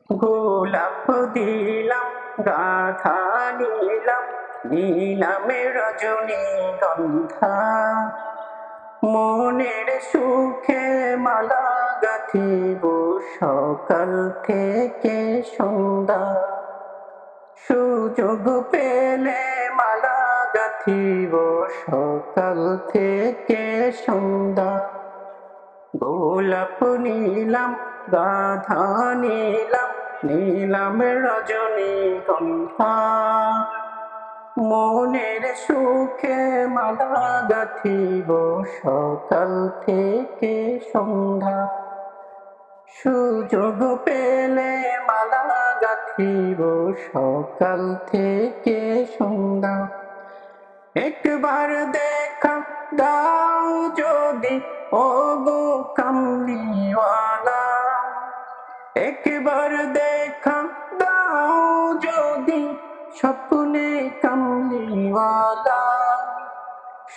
গোলাপ দিলাম গাথা নিলাম, নিলাম রজনীগন্ধা। মনের সুখে মালা গাঁথিব সকাল থেকে সন্ধ্যা। সুযোগ পেলে মালা গাঁথিব সকাল থেকে সন্ধ্যা। গোলাপ নিলাম গাঁথা নিলাম, নিলাম রজনীগন্ধা। মনের সুখে মালা গাঁথিব সকাল থেকে সন্ধ্যা। সুযোগ পেলে মালা গাঁথিব সকাল থেকে সন্ধ্যা। একবার দেখা দাও যদি ওগো কামলিওয়ালা, একবার দেখা দাও যদি স্বপ্নে কামলিওয়ালা।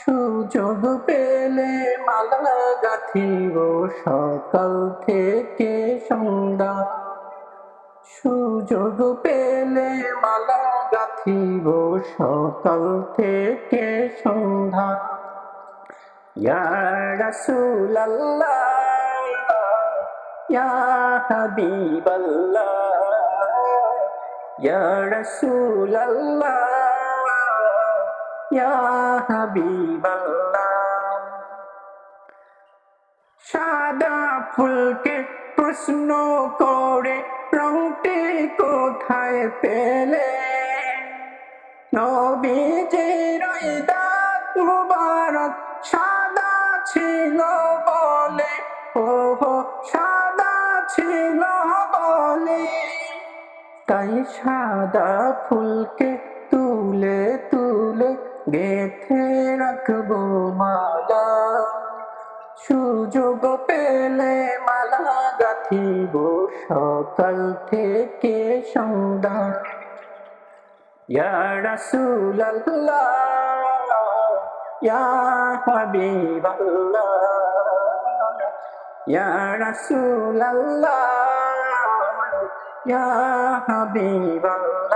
সুযোগ পেলে মালা গাঁথিব সকাল থেকে সন্ধ্যা। সুযোগ পেলে মালা গাঁথিব সকাল থেকে সন্ধ্যা। ইয়া রাসূলাল্লাহ ইয়া হাবিবাল্লাহ, ইয়া রাসূলাল্লাহ ইয়া হাবিবাল্লাহ। সাদা ফুলকে প্রশ্ন করে রংটি কোথায় পেলে? নবীজির ওই দাঁত মুবারক সাদা ছিল বলে, ওহো সাদা ছিল বলে। তাই সাদা ফুলকে তুলে তুলে গেঁথে রাখবো মালা। সুযোগ পেলে মালা গাঁথিব সকাল থেকে সন্ধ্যা। ইয়া রাসূলাল্লাহ ইয়া হাবিবাল্লাহ, ইয়া রাসূলাল্লাহ ইয়া হাবিবাল্লাহ।